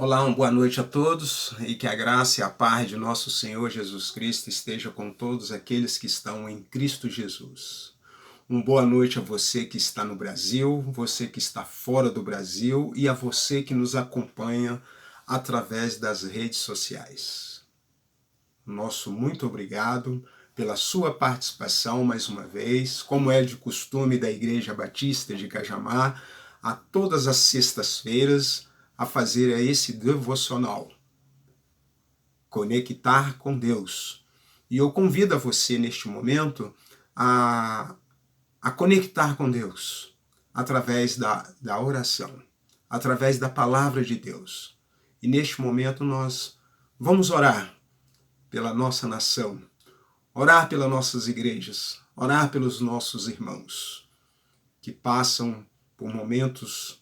Olá, uma boa noite a todos e que a graça e a paz de nosso Senhor Jesus Cristo esteja com todos aqueles que estão em Cristo Jesus. Uma boa noite a você que está no Brasil, você que está fora do Brasil e a você que nos acompanha através das redes sociais. Nosso muito obrigado pela sua participação mais uma vez, como é de costume da Igreja Batista de Cajamar, a todas as sextas-feiras, a fazer esse devocional, conectar com Deus. E eu convido a você neste momento a conectar com Deus através da oração, através da palavra de Deus. E neste momento nós vamos orar pela nossa nação, orar pelas nossas igrejas, orar pelos nossos irmãos que passam por momentos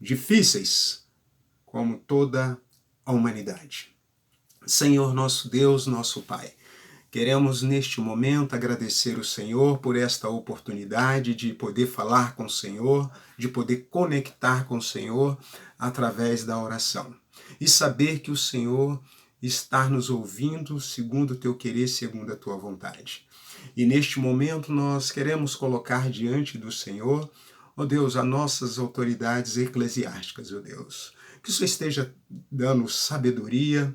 difíceis, como toda a humanidade. Senhor nosso Deus, nosso Pai, queremos neste momento agradecer o Senhor por esta oportunidade de poder falar com o Senhor, de poder conectar com o Senhor através da oração. E saber que o Senhor está nos ouvindo segundo o teu querer, segundo a tua vontade. E neste momento nós queremos colocar diante do Senhor, ó Deus, as nossas autoridades eclesiásticas, ó Deus. Que o Senhor esteja dando sabedoria,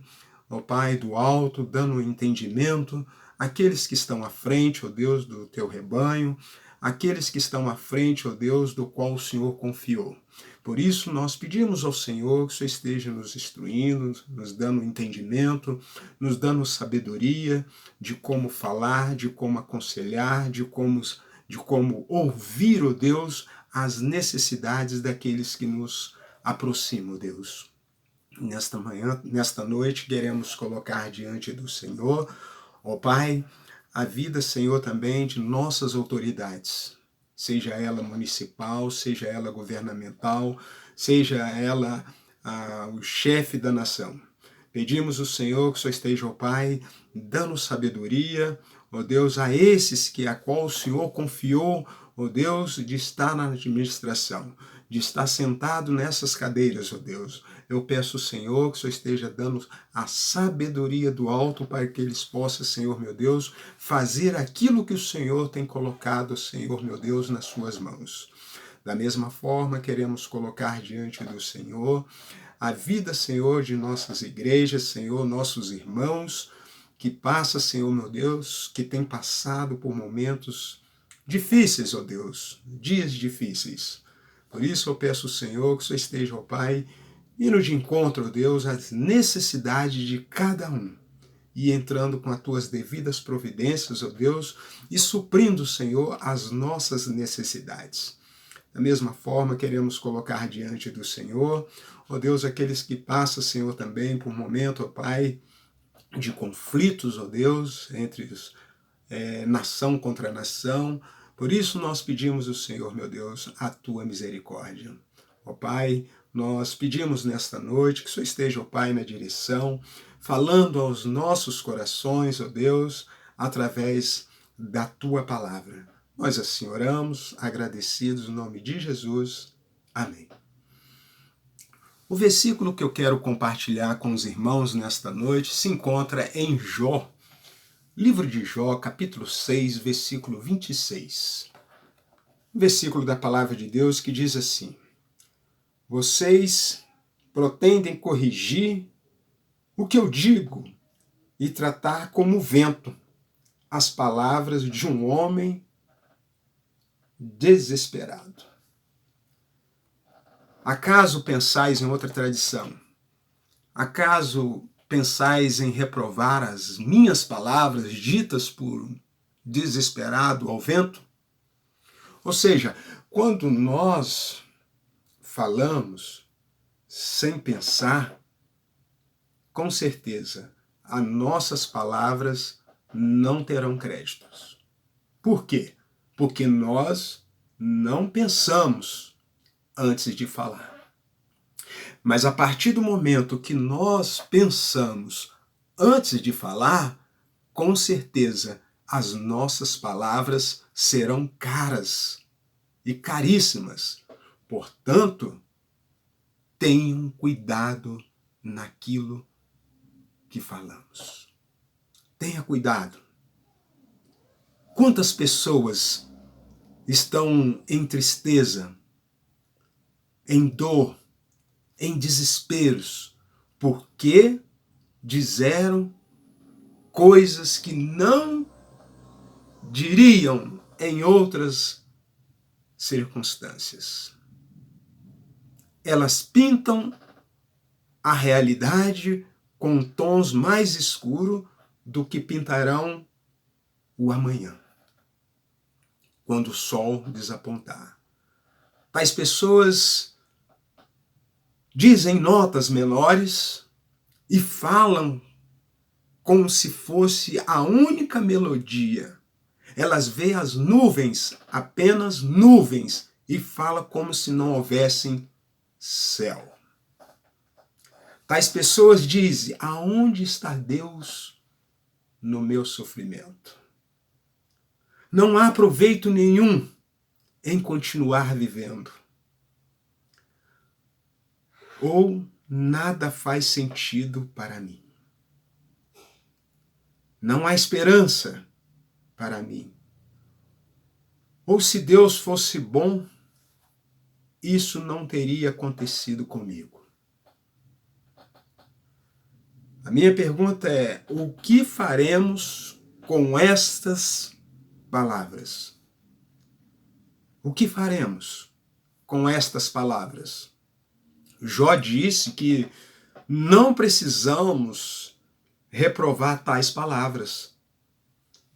ó Pai do alto, dando entendimento àqueles que estão à frente, ó Deus, do teu rebanho, aqueles que estão à frente, ó Deus, do qual o Senhor confiou. Por isso nós pedimos ao Senhor que o Senhor esteja nos instruindo, nos dando entendimento, nos dando sabedoria de como falar, de como aconselhar, de como ouvir, ó Deus, as necessidades daqueles que nos aproximam, Deus. Nesta manhã, nesta noite, queremos colocar diante do Senhor, ó Pai, a vida, Senhor, também de nossas autoridades, seja ela municipal, seja ela governamental, seja ela o chefe da nação. Pedimos ao Senhor que o Senhor esteja, ó Pai, dando sabedoria, ó Deus, a esses a qual o Senhor confiou, ó Deus, de estar na administração, de estar sentado nessas cadeiras, ó Deus. Eu peço, Senhor, que o Senhor esteja dando a sabedoria do alto para que eles possam, Senhor, meu Deus, fazer aquilo que o Senhor tem colocado, Senhor, meu Deus, nas suas mãos. Da mesma forma, queremos colocar diante do Senhor a vida, Senhor, de nossas igrejas, Senhor, nossos irmãos, que passa, Senhor, meu Deus, que tem passado por momentos difíceis, ó Deus, dias difíceis. Por isso eu peço, Senhor, que o Senhor esteja, ó Pai, indo de encontro, ó Deus, às necessidades de cada um. E entrando com as tuas devidas providências, ó Deus, e suprindo, Senhor, as nossas necessidades. Da mesma forma, queremos colocar diante do Senhor, ó Deus, aqueles que passam, Senhor, também por momento, ó Pai, de conflitos, ó Deus, entre nação contra nação. Por isso nós pedimos ao Senhor, meu Deus, a tua misericórdia. Ó Pai, nós pedimos nesta noite que o Senhor esteja, ó Pai, na direção, falando aos nossos corações, ó Deus, através da tua palavra. Nós assim oramos, agradecidos no nome de Jesus. Amém. O versículo que eu quero compartilhar com os irmãos nesta noite se encontra em Jó, livro de Jó, capítulo 6, versículo 26. Versículo da palavra de Deus que diz assim: vocês pretendem corrigir o que eu digo e tratar como vento as palavras de um homem desesperado. Acaso pensais em outra tradição? Acaso pensais em reprovar as minhas palavras ditas por desesperado ao vento? Ou seja, quando nós falamos sem pensar, com certeza as nossas palavras não terão créditos. Por quê? Porque nós não pensamos antes de falar. Mas a partir do momento que nós pensamos antes de falar, com certeza as nossas palavras serão caras e caríssimas. Portanto, tenham cuidado naquilo que falamos. Tenha cuidado. Quantas pessoas estão em tristeza, em dor, em desesperos, porque disseram coisas que não diriam em outras circunstâncias. Elas pintam a realidade com tons mais escuros do que pintarão o amanhã, quando o sol desapontar. Tais pessoas dizem notas menores e falam como se fosse a única melodia. Elas veem as nuvens, apenas nuvens, e falam como se não houvessem céu. Tais pessoas dizem: aonde está Deus no meu sofrimento? Não há proveito nenhum em continuar vivendo. Ou nada faz sentido para mim. Não há esperança para mim. Ou se Deus fosse bom, isso não teria acontecido comigo. A minha pergunta é: o que faremos com estas palavras? O que faremos com estas palavras? Jó disse que não precisamos reprovar tais palavras.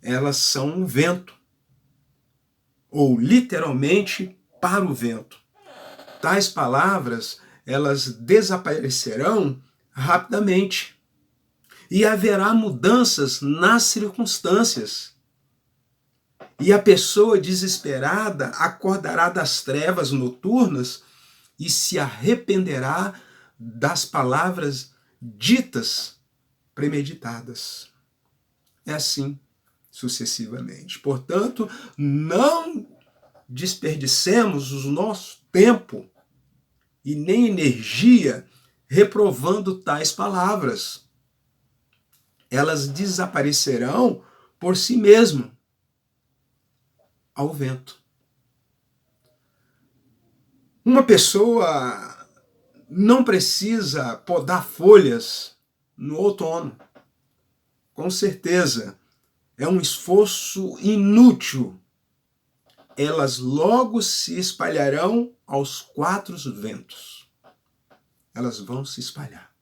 Elas são um vento, ou literalmente para o vento. Tais palavras, elas desaparecerão rapidamente. E haverá mudanças nas circunstâncias. E a pessoa desesperada acordará das trevas noturnas e se arrependerá das palavras ditas, premeditadas. É assim sucessivamente. Portanto, não desperdicemos o nosso tempo e nem energia reprovando tais palavras. Elas desaparecerão por si mesmas ao vento. Uma pessoa não precisa podar folhas no outono. Com certeza, é um esforço inútil. Elas logo se espalharão aos quatro ventos. Elas vão se espalhar.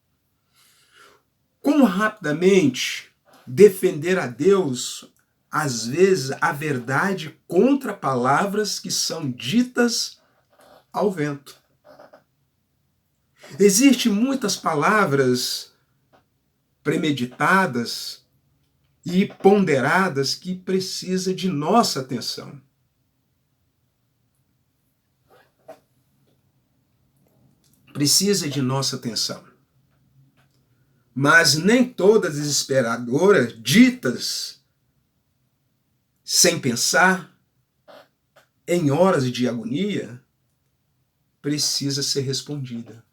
Como rapidamente defender a Deus, às vezes, a verdade contra palavras que são ditas ao vento? Existem muitas palavras premeditadas e ponderadas que precisam de nossa atenção. Precisa de nossa atenção. Mas nem todas desesperadoras, ditas sem pensar, em horas de agonia, precisa ser respondida.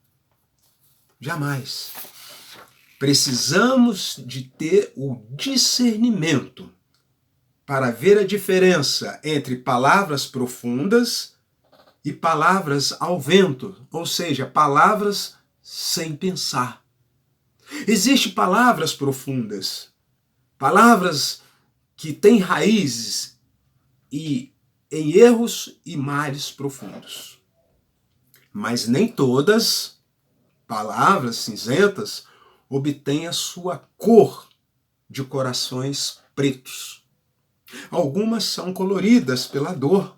Jamais. Precisamos de ter o discernimento para ver a diferença entre palavras profundas e palavras ao vento, ou seja, palavras sem pensar. Existem palavras profundas, palavras que têm raízes e em erros e males profundos. Mas nem todas palavras cinzentas obtêm a sua cor de corações pretos. Algumas são coloridas pela dor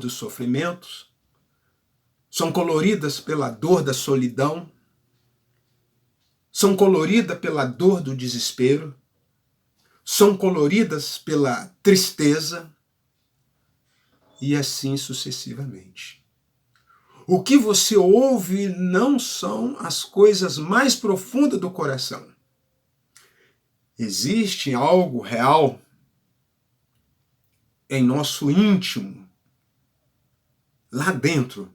dos sofrimentos, são coloridas pela dor da solidão, são coloridas pela dor do desespero, são coloridas pela tristeza e assim sucessivamente. O que você ouve não são as coisas mais profundas do coração. Existe algo real em nosso íntimo, lá dentro,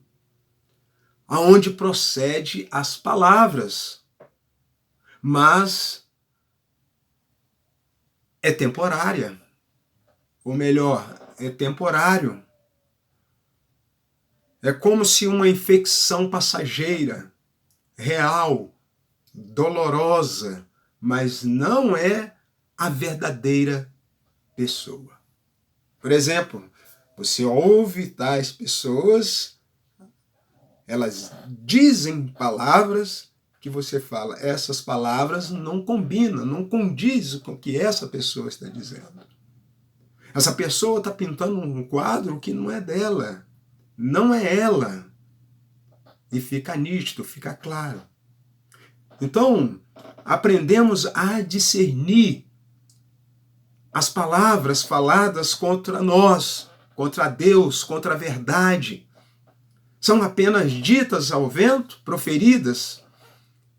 aonde procede as palavras, mas é temporária, ou melhor, é temporário. É como se uma infecção passageira, real, dolorosa, mas não é a verdadeira pessoa. Por exemplo, você ouve tais pessoas, elas dizem palavras que você fala, essas palavras não combinam, não condizem com o que essa pessoa está dizendo. Essa pessoa está pintando um quadro que não é dela, não é ela. E fica nítido, fica claro. Então, aprendemos a discernir as palavras faladas contra nós, contra Deus, contra a verdade. São apenas ditas ao vento, proferidas,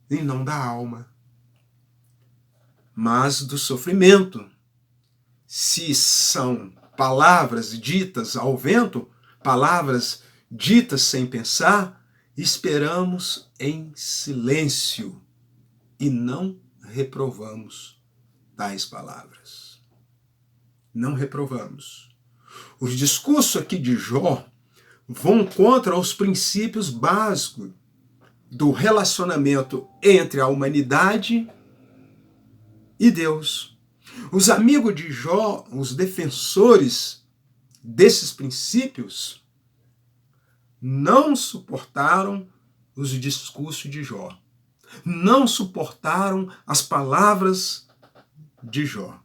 e não da alma, mas do sofrimento. Se são palavras ditas ao vento, palavras ditas sem pensar, esperamos em silêncio e não reprovamos tais palavras. Não reprovamos. Os discursos aqui de Jó vão contra os princípios básicos do relacionamento entre a humanidade e Deus. Os amigos de Jó, os defensores desses princípios, não suportaram os discursos de Jó. Não suportaram as palavras de Jó.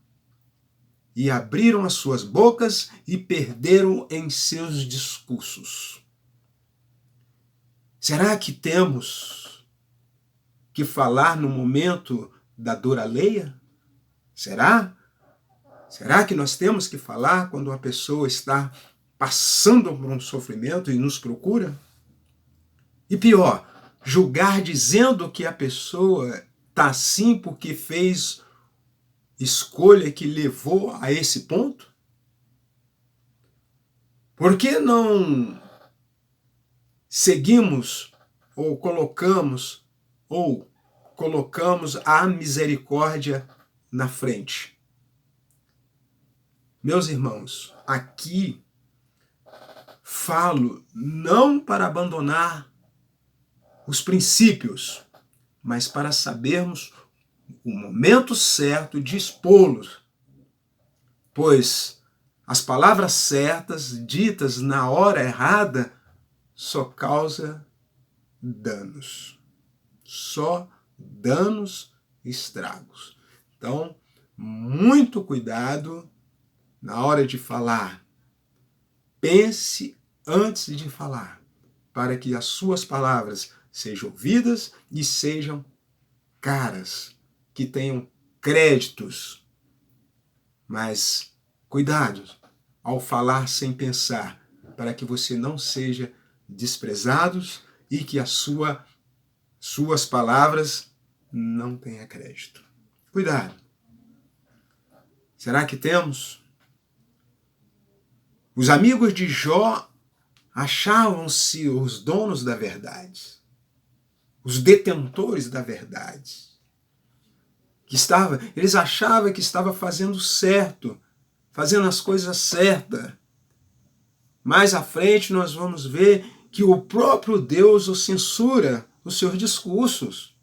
E abriram as suas bocas e perderam em seus discursos. Será que temos que falar no momento da dor alheia? Será? Será que nós temos que falar quando uma pessoa está passando por um sofrimento e nos procura? E pior, julgar dizendo que a pessoa está assim porque fez escolha que levou a esse ponto? Por que não seguimos ou colocamos a misericórdia na frente? Meus irmãos, aqui falo não para abandonar os princípios, mas para sabermos o momento certo de expô-los, pois as palavras certas, ditas na hora errada, só causa danos. Só danos e estragos. Então, muito cuidado na hora de falar. Pense antes de falar, para que as suas palavras sejam ouvidas e sejam caras, que tenham créditos. Mas cuidado ao falar sem pensar, para que você não seja desprezado e que as suas palavras não tenham crédito. Cuidado. Será que temos? Os amigos de Jó achavam-se os donos da verdade, os detentores da verdade. Eles achavam que estava fazendo certo, fazendo as coisas certas. Mais à frente nós vamos ver que o próprio Deus o censura os seus discursos.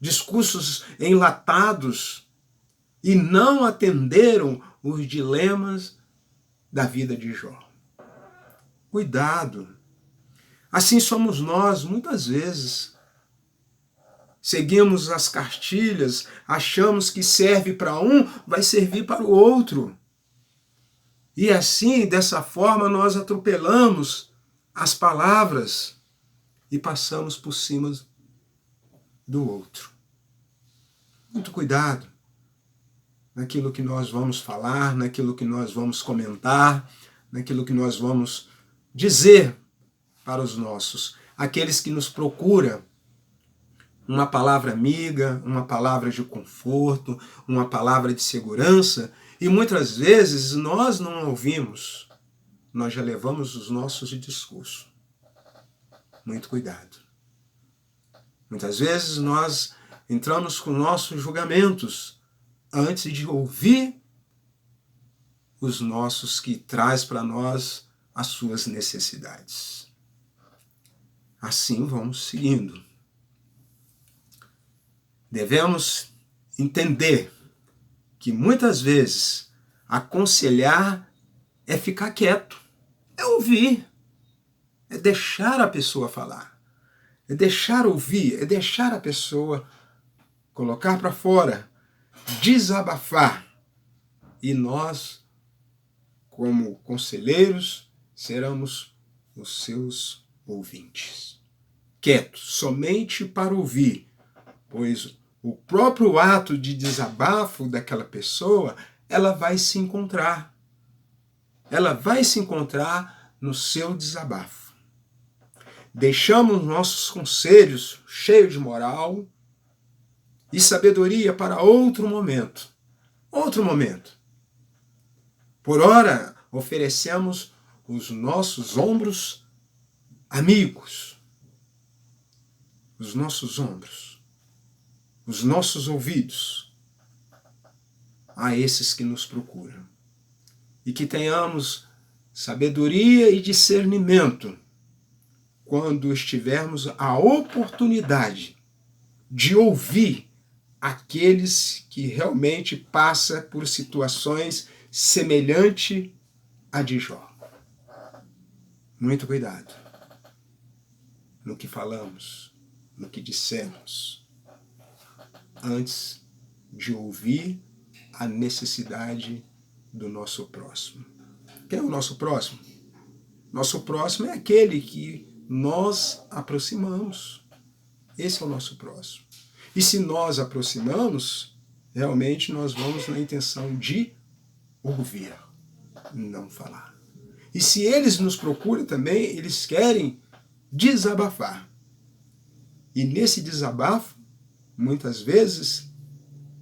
Discursos enlatados, e não atenderam os dilemas da vida de Jó. Cuidado. Assim somos nós, muitas vezes. Seguimos as cartilhas, achamos que serve para um, vai servir para o outro. E assim, dessa forma, nós atropelamos as palavras e passamos por cima do outro. Muito cuidado naquilo que nós vamos falar, naquilo que nós vamos comentar, naquilo que nós vamos dizer para os nossos, aqueles que nos procuram. Uma palavra amiga, uma palavra de conforto, uma palavra de segurança, e muitas vezes nós não ouvimos, nós já levamos os nossos discursos. muito cuidado. Muitas vezes nós entramos com nossos julgamentos antes de ouvir os nossos que traz para nós as suas necessidades. Assim vamos seguindo. Devemos entender que muitas vezes aconselhar é ficar quieto, é ouvir, é deixar a pessoa falar, é deixar ouvir, é deixar a pessoa colocar para fora, desabafar. E nós, como conselheiros, seremos os seus ouvintes. Quietos, somente para ouvir, pois o próprio ato de desabafo daquela pessoa, ela vai se encontrar. Ela vai se encontrar no seu desabafo. Deixamos nossos conselhos cheios de moral e sabedoria para outro momento. Outro momento. Por ora, oferecemos os nossos ombros amigos. Os nossos ombros. Os nossos ouvidos a esses que nos procuram. E que tenhamos sabedoria e discernimento quando estivermos a oportunidade de ouvir aqueles que realmente passam por situações semelhantes à de Jó. Muito cuidado no que falamos, no que dissemos, antes de ouvir a necessidade do nosso próximo. Quem é o nosso próximo? Nosso próximo é aquele que nós aproximamos. Esse é o nosso próximo. E se nós aproximamos, realmente nós vamos na intenção de ouvir, não falar. E se eles nos procuram também, eles querem desabafar. E nesse desabafo, muitas vezes,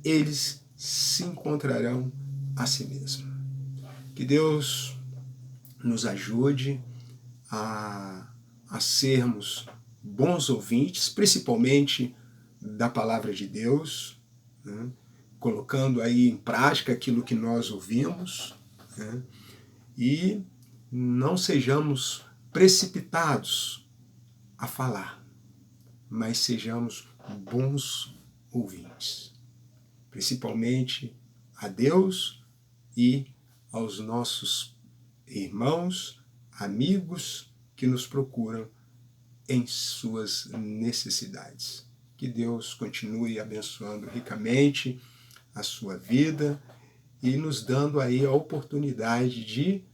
eles se encontrarão a si mesmos. Que Deus nos ajude a sermos bons ouvintes, principalmente da palavra de Deus, né? Colocando aí em prática aquilo que nós ouvimos, né? E não sejamos precipitados a falar, mas sejamos bons ouvintes, principalmente a Deus e aos nossos irmãos, amigos que nos procuram em suas necessidades. Que Deus continue abençoando ricamente a sua vida e nos dando aí a oportunidade de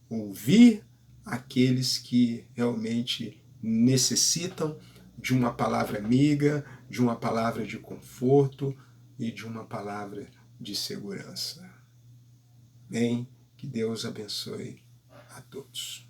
ouvir aqueles que realmente necessitam de uma palavra amiga, de uma palavra de conforto e de uma palavra de segurança. Bem, que Deus abençoe a todos.